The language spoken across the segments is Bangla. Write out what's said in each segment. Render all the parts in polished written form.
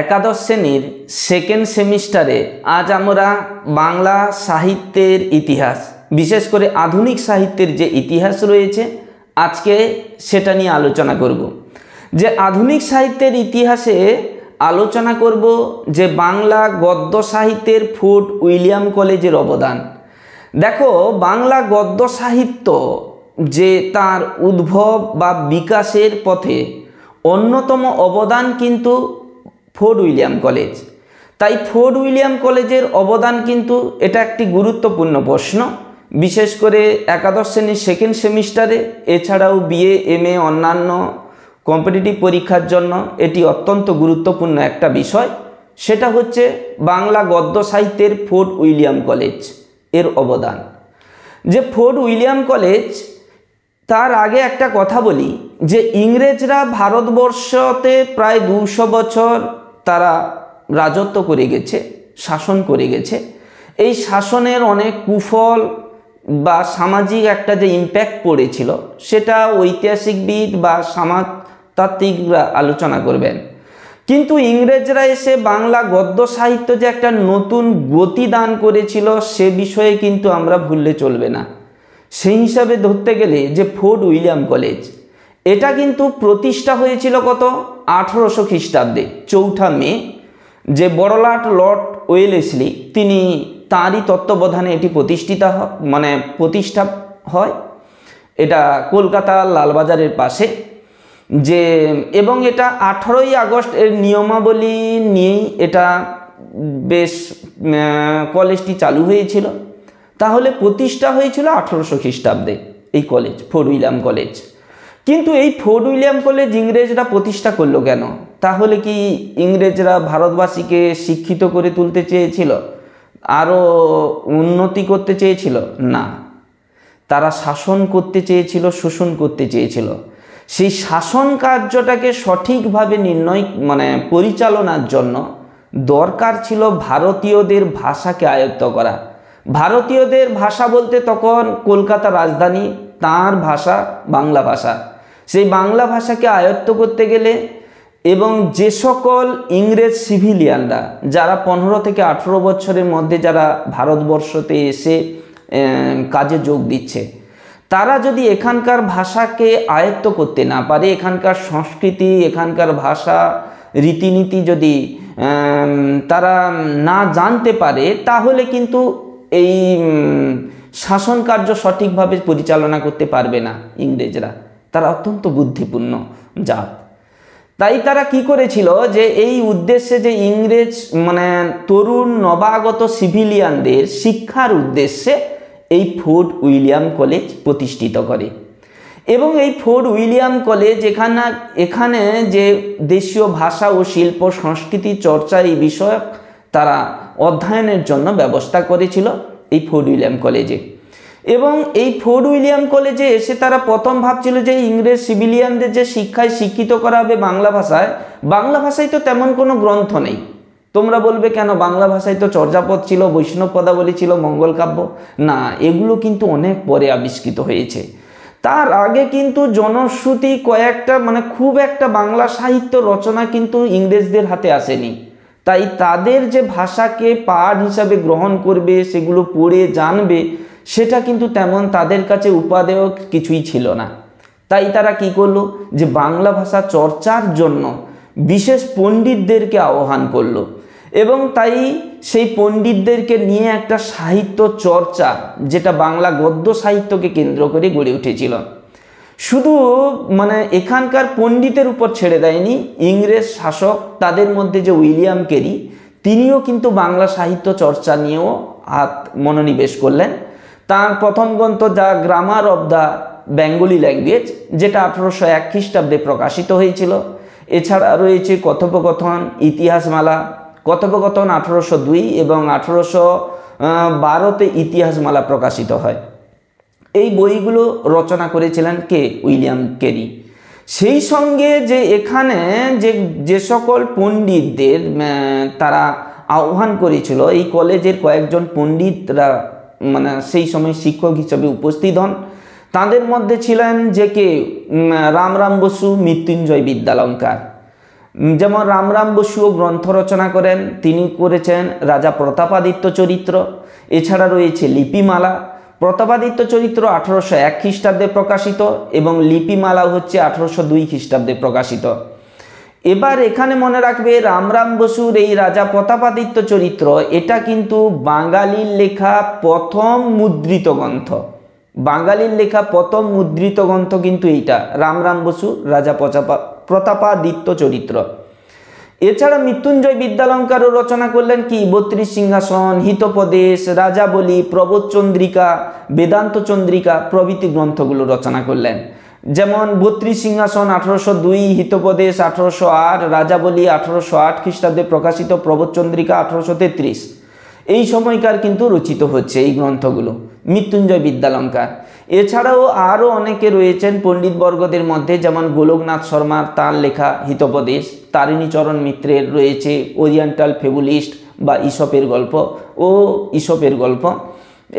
একাদশ শ্রেণীর সেকেন্ড সেমিস্টারে আজ আমরা বাংলা সাহিত্যের ইতিহাস, বিশেষ করে আধুনিক সাহিত্যের যে ইতিহাস রয়েছে আজকে সেটা নিয়ে আলোচনা করব। যে আধুনিক সাহিত্যের ইতিহাসে আলোচনা করব যে বাংলা গদ্য সাহিত্যের ফোর্ট উইলিয়াম কলেজের অবদান। দেখো, বাংলা গদ্য সাহিত্য যে তার উদ্ভব বা বিকাশের পথে অন্যতম অবদান কিন্তু ফোর্ট উইলিয়াম কলেজ। তাই ফোর্ট উইলিয়াম কলেজের অবদান কিন্তু এটা একটি গুরুত্বপূর্ণ প্রশ্ন, বিশেষ করে একাদশ শ্রেণীর সেকেন্ড সেমিস্টারে, এছাড়াও বিএ এমএ অন্যান্য কম্পিটিটিভ পরীক্ষার জন্য এটি অত্যন্ত গুরুত্বপূর্ণ একটা বিষয়। সেটা হচ্ছে বাংলা গদ্য সাহিত্যের ফোর্ট উইলিয়াম কলেজ এর অবদান। যে ফোর্ট উইলিয়াম কলেজ, তার আগে একটা কথা বলি যে ইংরেজরা ভারতবর্ষতে প্রায় 200 বছর তারা রাজত্ব করে গেছে, শাসন করে গেছে। এই শাসনের অনেক কুফল বা সামাজিক একটা যে ইম্প্যাক্ট পড়েছিল সেটা ঐতিহাসিকবিদ বা সমাজতাত্ত্বিকরা আলোচনা করবেন। কিন্তু ইংরেজরা এসে বাংলা গদ্য সাহিত্য যে একটা নতুন গতি দান করেছিল সে বিষয়ে কিন্তু আমরা ভুললে চলবে না। সেই হিসাবে ধরতে গেলে যে ফোর্ট উইলিয়াম কলেজ, এটা কিন্তু প্রতিষ্ঠা হয়েছিল কত 1800 খ্রিস্টাব্দে 4 মে, যে বড়লাট লর্ড ওয়েলেসলি তিনি তাঁরই তত্ত্বাবধানে এটি প্রতিষ্ঠা হয়। এটা কলকাতা লালবাজারের পাশে যে, এবং এটা 18ই আগস্ট এর নিয়মাবলী নিয়েই এটা বেশ কলেজটি চালু হয়েছিল। তাহলে প্রতিষ্ঠা হয়েছিল 1800 খ্রিস্টাব্দে এই কলেজ, ফোর্ট উইলিয়াম কলেজ। কিন্তু এই ফোর্ট উইলিয়াম কলেজ ইংরেজরা প্রতিষ্ঠা করলো কেন? তাহলে কি ইংরেজরা ভারতবাসীকে শিক্ষিত করে তুলতে চেয়েছিল, আরও উন্নতি করতে চেয়েছিল? না, তারা শাসন করতে চেয়েছিল, শোষণ করতে চেয়েছিল। সেই শাসন কার্যটাকে সঠিকভাবে পরিচালনার জন্য দরকার ছিল ভারতীয়দের ভাষাকে আয়ত্ত করা। ভারতীয়দের ভাষা বলতে তখন কলকাতা রাজধানী, তার ভাষা বাংলা ভাষা। সেই বাংলা ভাষাকে আয়ত্ত করতে গেলে এবং যে সকল ইংরেজ সিভিলিয়ানরা যারা 15 থেকে 18 বছরের মধ্যে যারা ভারতবর্ষতে এসে কাজে যোগ দিচ্ছে, তারা যদি এখানকার ভাষাকে আয়ত্ত করতে না পারে, এখানকার সংস্কৃতি, এখানকার ভাষা, রীতিনীতি যদি তারা না জানতে পারে, তাহলে কিন্তু এই শাসন কার্য সঠিকভাবে পরিচালনা করতে পারবে না ইংরেজরা। তারা অত্যন্ত বুদ্ধিপূর্ণ জাত। তাই তারা কি করেছিল যে এই উদ্দেশ্যে যে ইংরেজ তরুণ নবাগত সিভিলিয়ানদের শিক্ষার উদ্দেশ্যে এই ফোর্ট উইলিয়াম কলেজ প্রতিষ্ঠিত করে। এবং এই ফোর্ট উইলিয়াম কলেজ এখানে যে দেশীয় ভাষা ও শিল্প সংস্কৃতি চর্চা এই বিষয়ক তারা অধ্যয়নের জন্য ব্যবস্থা করেছিল এই ফোর্ট উইলিয়াম কলেজে। এবং এই ফোর্ট উইলিয়াম কলেজে এসে তারা প্রথম ভাবছিল যে ইংরেজ সিভিলিয়ানদের যে শিক্ষায় শিক্ষিত করা হবে বাংলা ভাষায় তো তেমন কোনো গ্রন্থ নেই। তোমরা বলবে কেন, বাংলা ভাষায় তো চর্যাপদ ছিল, বৈষ্ণব পদাবলী ছিল, মঙ্গল কাব্য। না, এগুলো কিন্তু অনেক পরে আবিষ্কৃত হয়েছে। তার আগে কিন্তু জনশ্রুতি কয়েকটা খুব একটা বাংলা সাহিত্য রচনা কিন্তু ইংরেজদের হাতে আসেনি। তাই তাদের যে ভাষাকে পাঠ হিসাবে গ্রহণ করবে, সেগুলো পড়ে জানবে, সেটা কিন্তু তেমন তাদের কাছে উপাদেয় কিছুই ছিল না। তাই তারা কি করলো যে বাংলা ভাষা চর্চার জন্য বিশেষ পণ্ডিতদেরকে আহ্বান করলো। এবং তাই সেই পণ্ডিতদেরকে নিয়ে একটা সাহিত্য চর্চা, যেটা বাংলা গদ্য সাহিত্যকে কেন্দ্র করে গড়ে উঠেছিল, শুধু এখানকার পণ্ডিতের উপর ছেড়ে দেয়নি ইংরেজ শাসক। তাদের মধ্যে যে উইলিয়াম কেরি, তিনিও কিন্তু বাংলা সাহিত্য চর্চা নিয়েও মনোনিবেশ করলেন। তার প্রথম গ্রন্থ যা grammar of the Bengali language, যেটা 1801 খ্রিস্টাব্দে প্রকাশিত হয়েছিল। এছাড়া রয়েছে কথোপকথন, ইতিহাসমালা। কথোপকথন 1802 এবং 1812তে ইতিহাসমালা প্রকাশিত হয়। এই বইগুলো রচনা করেছিলেন কে? William Carey. সেই সঙ্গে যে এখানে যে সকল পণ্ডিতদের তারা আহ্বান করেছিল, এই কলেজের কয়েকজন পণ্ডিতরা সেই সময় শিক্ষক হিসেবে উপস্থিত হন। তাদের মধ্যে ছিলেন যে কে? রামরাম বসু, মৃত্যুঞ্জয় বিদ্যালঙ্কার। যেমন রামরাম বসুও গ্রন্থ রচনা করেন, তিনি করেছেন রাজা প্রতাপাদিত্য চরিত্র। এছাড়া রয়েছে লিপিমালা। প্রতাপাদিত্য চরিত্র 1801 খ্রিস্টাব্দে প্রকাশিত এবং লিপিমালা হচ্ছে 1802 খ্রিস্টাব্দে প্রকাশিত। এবার এখানে মনে রাখবে রামরাম বসুর এই রাজা প্রতাপাদিত্য চরিত্র এটা কিন্তু বাঙালির লেখা প্রথম মুদ্রিত গ্রন্থ। বাঙালির লেখা প্রথম মুদ্রিত গ্রন্থ কিন্তু এইটা, রামরাম বসু রাজা প্রতাপাদিত্য চরিত্র। এছাড়া মৃত্যুঞ্জয় বিদ্যালঙ্কারও রচনা করলেন কি 32 সিংহাসন, হিতোপদেশ, রাজাবলী, প্রবোধ চন্দ্রিকা, বেদান্ত চন্দ্রিকা প্রভৃতি গ্রন্থগুলো রচনা করলেন। যেমন 32 সিংহাসন 1802, হিতোপদেশ 1808, রাজাবলী 1808 খ্রিস্টাব্দে প্রকাশিত, প্রবোধ চন্দ্রিকা 1833। এই সময়কার কিন্তু রচিত হচ্ছে এই গ্রন্থগুলো মৃত্যুঞ্জয় বিদ্যালঙ্কার। এছাড়াও আরও অনেকে রয়েছেন পণ্ডিতবর্গদের মধ্যে, যেমন গোলকনাথ শর্মার তাঁর লেখা হিতোপদেশ, তারিণীচরণ মিত্রের রয়েছে ওরিয়েন্টাল ফেবুলিস্ট বা ঈশপের গল্প ও ঈশপের গল্প।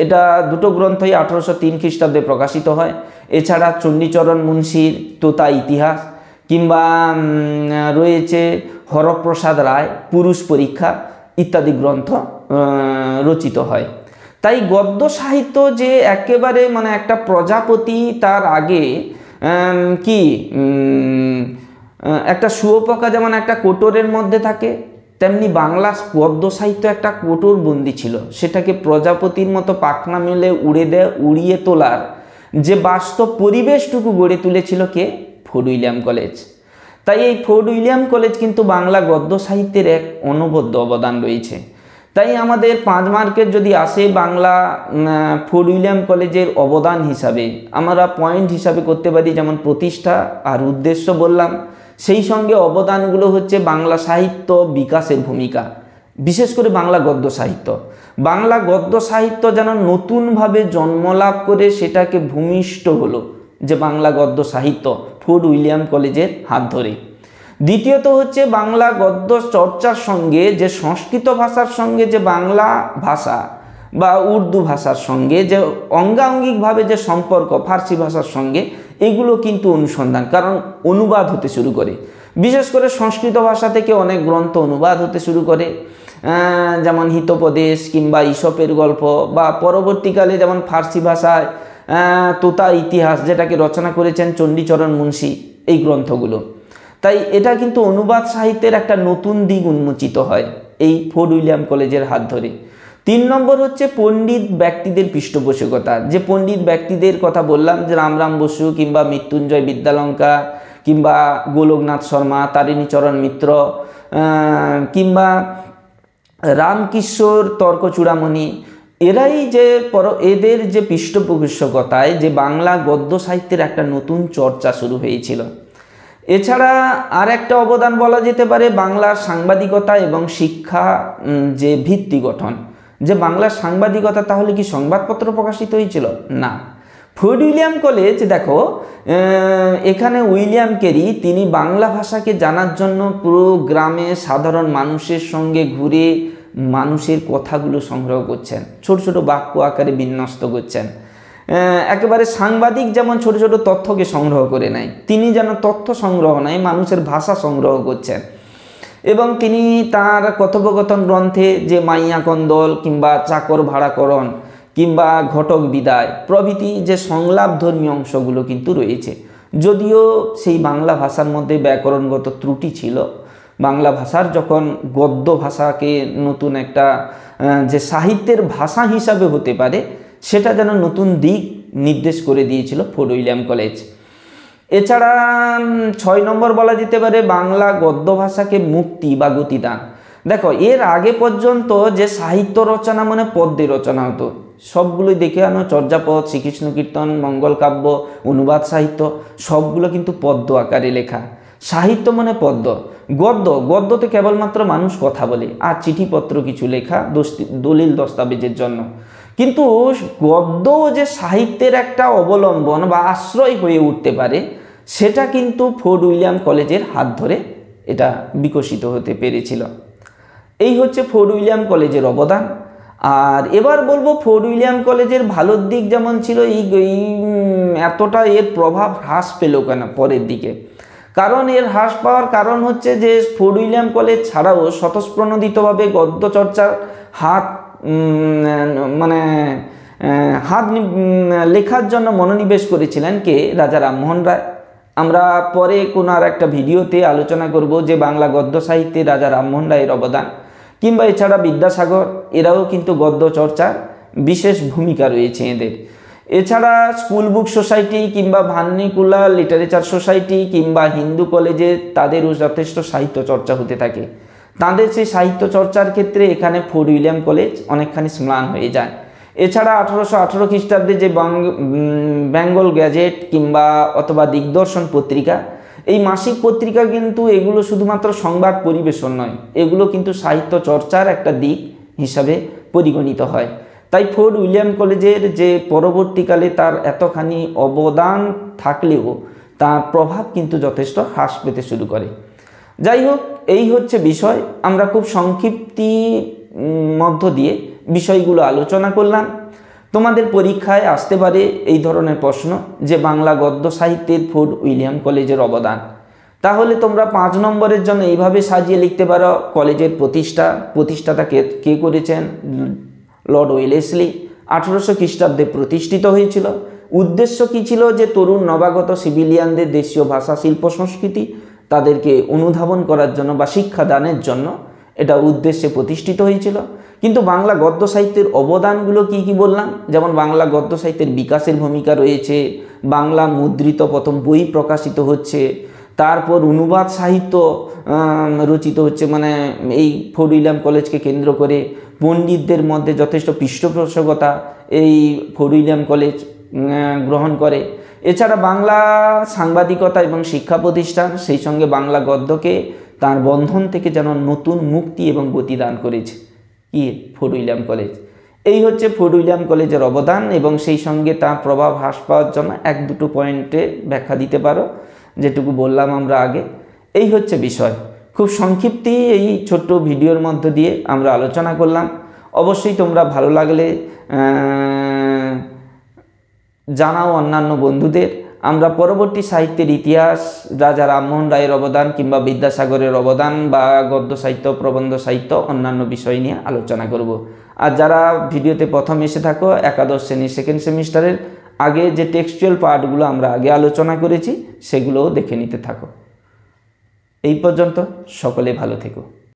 এটা দুটো গ্রন্থই 1803 খ্রিস্টাব্দে প্রকাশিত হয়। এছাড়া চণ্ডীচরণ মুন্সির তোতা ইতিহাস, কিংবা রয়েছে হরপ্রসাদ রায় পুরুষ পরীক্ষা ইত্যাদি গ্রন্থ রচিত হয়। তাই গদ্য সাহিত্য যে একেবারে মানে একটা প্রজাপতি তার আগে কি একটা শুয়োপোকা যেমন একটা কোটরের মধ্যে থাকে, তেমনি বাংলা গদ্য সাহিত্য একটা কোটর বন্দি ছিল। সেটাকে প্রজাপতির মতো পাখনা মেলে উড়িয়ে তোলার যে বাস্তব পরিবেশটুকু গড়ে তুলেছিল কে? Fort William college. তাই এই ফোর্ট উইলিয়াম কলেজ কিন্তু বাংলা গদ্য সাহিত্যের এক অনবদ্য অবদান রয়েছে। তাই আমাদের 5 মার্কের যদি আসে বাংলা ফোর্ট উইলিয়াম কলেজের অবদান হিসাবে, আমরা পয়েন্ট হিসাবে করতে পারি যেমন প্রতিষ্ঠা আর উদ্দেশ্য বললাম, সেই সঙ্গে অবদানগুলো হচ্ছে বাংলা সাহিত্য বিকাশের ভূমিকা, বিশেষ করে বাংলা গদ্য সাহিত্য। বাংলা গদ্য সাহিত্য যেন নতুনভাবে জন্মলাভ করে সেটাকে ভূমিষ্ঠ হলো যে বাংলা গদ্য সাহিত্য ফোর্ট উইলিয়াম কলেজের হাত ধরে। দ্বিতীয়ত হচ্ছে বাংলা গদ্য চর্চার সঙ্গে যে সংস্কৃত ভাষার সঙ্গে যে বাংলা ভাষা বা উর্দু ভাষার সঙ্গে যে অঙ্গাঙ্গিকভাবে যে সম্পর্ক ফার্সি ভাষার সঙ্গে, এগুলো কিন্তু অনুসন্ধান, কারণ অনুবাদ হতে শুরু করে। বিশেষ করে সংস্কৃত ভাষা থেকে অনেক গ্রন্থ অনুবাদ হতে শুরু করে, যেমন হিতোপদেশ কিংবা ঈশপের গল্প, বা পরবর্তীকালে যেমন ফার্সি ভাষায় তোতা ইতিহাস যেটাকে রচনা করেছেন চণ্ডীচরণ মুন্সি, এই গ্রন্থগুলো। তাই এটা কিন্তু অনুবাদ সাহিত্যের একটা নতুন দিক উন্মোচিত হয় এই ফোর্ট উইলিয়াম কলেজের হাত ধরে। 3 নম্বর হচ্ছে পণ্ডিত ব্যক্তিদের পৃষ্ঠপোষকতা। যে পণ্ডিত ব্যক্তিদের কথা বললাম, যে রামরাম বসু কিংবা মৃত্যুঞ্জয় বিদ্যালঙ্কার কিংবা গোলকনাথ শর্মা, তারিণীচরণ মিত্র কিংবা রামকিশোর তর্কচূড়ামণি, এরাই যে এদের যে পৃষ্ঠপোষকতায় যে বাংলা গদ্য সাহিত্যের একটা নতুন চর্চা শুরু হয়েছিল। এছাড়া আর একটা অবদান বলা যেতে পারে বাংলার সাংবাদিকতা এবং শিক্ষা যে ভিত্তি গঠন। যে বাংলার সাংবাদিকতা, তাহলে কি সংবাদপত্র প্রকাশিত হয়েছিল? না। ফোর্ট উইলিয়াম কলেজ দেখো, এখানে উইলিয়াম কেরি তিনি বাংলা ভাষাকে জানার জন্য পুরো গ্রামে সাধারণ মানুষের সঙ্গে ঘুরে মানুষের কথাগুলো সংগ্রহ করছেন, ছোট ছোট বাক্য আকারে বিন্যস্ত করছেন। একেবারে সাংবাদিক যেমন ছোট ছোট তথ্যকে সংগ্রহ করে নেয়, তিনি যেন তথ্য সংগ্রহ নয়, মানুষের ভাষা সংগ্রহ করছেন। এবং তিনি তার কথোপকথন গ্রন্থে যে মাইয়া কন্দল কিংবা চাকর ভাড়াকরণ কিংবা ঘটক বিদায় প্রভৃতি যে সংলাপ ধর্মীয় অংশগুলো কিন্তু রয়েছে, যদিও সেই বাংলা ভাষার মধ্যে ব্যাকরণগত ত্রুটি ছিল। বাংলা ভাষার যখন গদ্য ভাষাকে নতুন একটা যে সাহিত্যের ভাষা হিসাবে হতে পারে, সেটা যেন নতুন দিক নির্দেশ করে দিয়েছিল ফোর্ট উইলিয়াম কলেজ। এছাড়া 6 নম্বর বলা যেতে পারে বাংলা গদ্য ভাষাকে মুক্তি বা গতিদান। দেখো, এর আগে পর্যন্ত যে সাহিত্য রচনা মানে পদ্যে রচনা হতো, সবগুলোই দেখে আনো, চর্যাপদ, শ্রীকৃষ্ণ কীর্তন, মঙ্গল কাব্য, অনুবাদ সাহিত্য, সবগুলো কিন্তু পদ্য আকারে লেখা। সাহিত্য মানে পদ্য। গদ্যতে কেবলমাত্র মানুষ কথা বলে আর চিঠিপত্র কিছু লেখা দলিল দস্তাবেজের জন্য। কিন্তু গদ্য যে সাহিত্যের একটা অবলম্বন বা আশ্রয় হয়ে উঠতে পারে, সেটা কিন্তু ফোর্ট উইলিয়াম কলেজের হাত ধরে এটা বিকশিত হতে পেরেছিল। এই হচ্ছে ফোর্ট উইলিয়াম কলেজের অবদান। আর এবার বলবো ফোর্ট উইলিয়াম কলেজের ভালো দিক যেমন ছিল, এতটা এর প্রভাব হ্রাস পেল কেন পরের দিকে। কারণ এর হ্রাস পাওয়ার কারণ হচ্ছে যে ফোর্ট উইলিয়াম কলেজ ছাড়াও স্বতঃস্ফূর্তভাবে গদ্য চর্চার হাত মানে লেখার জন্য মনোনিবেশ করেছিলেন কে? রাজা রামমোহন রায়। আমরা পরে কোনো আর একটা ভিডিওতে আলোচনা করব যে বাংলা গদ্য সাহিত্যে রাজা রামমোহন রায়ের অবদান, কিংবা এছাড়া বিদ্যাসাগর, এরাও কিন্তু গদ্য চর্চার বিশেষ ভূমিকা রয়েছে এদের। এছাড়া স্কুল বুক সোসাইটি কিংবা ভান্নিকুলা লিটারেচার সোসাইটি কিংবা হিন্দু কলেজে তাদেরও যথেষ্ট সাহিত্য চর্চা হতে থাকে। তাদের সেই সাহিত্য চর্চার ক্ষেত্রে এখানে ফোর্ট উইলিয়াম কলেজ অনেকখানি স্ম্লান হয়ে যায়। এছাড়া 1818 খ্রিস্টাব্দে যে বেঙ্গল গ্যাজেট কিংবা অথবা দিগদর্শন পত্রিকা, এই মাসিক পত্রিকা কিন্তু এগুলো শুধুমাত্র সংবাদ পরিবেশন নয়, এগুলো কিন্তু সাহিত্য চর্চার একটা দিক হিসাবে পরিগণিত হয়। তাই ফোর্ট উইলিয়াম কলেজের যে পরবর্তীকালে তার এতখানি অবদান থাকলেও তার প্রভাব কিন্তু যথেষ্ট হ্রাস পেতে শুরু করে। যাই হোক, এই হচ্ছে বিষয়। আমরা খুব সংক্ষিপ্তি মধ্য দিয়ে বিষয়গুলো আলোচনা করলাম। তোমাদের পরীক্ষায় আসতে পারে এই ধরনের প্রশ্ন যে বাংলা গদ্য সাহিত্যের ফোর্ট উইলিয়াম কলেজের অবদান। তাহলে তোমরা 5 নম্বরের জন্য এইভাবে সাজিয়ে লিখতে পারো, কলেজের প্রতিষ্ঠাতা কে করেছেন? Lord Wellesley. 1800 খ্রিস্টাব্দে প্রতিষ্ঠিত হয়েছিল। উদ্দেশ্য কী ছিল? যে তরুণ নবাগত সিভিলিয়ানদের দেশীয় ভাষা, শিল্প, সংস্কৃতি তাদেরকে অনুধাবন করার জন্য বা শিক্ষাদানের জন্য এটা উদ্দেশ্যে প্রতিষ্ঠিত হয়েছিল। কিন্তু বাংলা গদ্য সাহিত্যের অবদানগুলো কি কি বললাম? যেমন বাংলা গদ্য সাহিত্যের বিকাশের ভূমিকা রয়েছে, বাংলা মুদ্রিত প্রথম বই প্রকাশিত হচ্ছে, তারপর অনুবাদ সাহিত্য রচিত হচ্ছে, মানে এই ফোর্ট উইলিয়াম কলেজকে কেন্দ্র করে পণ্ডিতদের মধ্যে যথেষ্ট পৃষ্ঠপোষকতা এই ফোর্ট উইলিয়াম কলেজ গ্রহণ করে। এছাড়া বাংলা সাংবাদিকতা এবং শিক্ষা প্রতিষ্ঠান, সেই সঙ্গে বাংলা গদ্যকে তার বন্ধন থেকে যেন নতুন মুক্তি এবং গতি দান করেছে কি ফোর্ট উইলিয়াম কলেজ। এই হচ্ছে ফোর্ট উইলিয়াম কলেজের অবদান, এবং সেই সঙ্গে তার প্রভাব হ্রাস পাওয়ার জন্য 1-2 পয়েন্টে ব্যাখ্যা দিতে পারো, যেটুকু বললাম আমরা আগে। এই হচ্ছে বিষয়। খুব সংক্ষিপ্তই এই ছোট্ট ভিডিওর মধ্য দিয়ে আমরা আলোচনা করলাম। অবশ্যই তোমরা ভালো লাগলে জানাও অন্যান্য বন্ধুদের। আমরা পরবর্তী সাহিত্যের ইতিহাস, রাজা রামমোহন রায়ের অবদান কিংবা বিদ্যাসাগরের অবদান বা গদ্য সাহিত্য, প্রবন্ধ সাহিত্য, অন্যান্য বিষয় নিয়ে আলোচনা করব। আর যারা ভিডিওতে প্রথম এসে থাকো, একাদশ শ্রেণীর সেকেন্ড সেমিস্টারের আগে যে টেক্সচুয়াল পার্টগুলো আমরা আগে আলোচনা করেছি সেগুলোও দেখে নিতে থাকো। এই পর্যন্ত সকলে ভালো থেকো।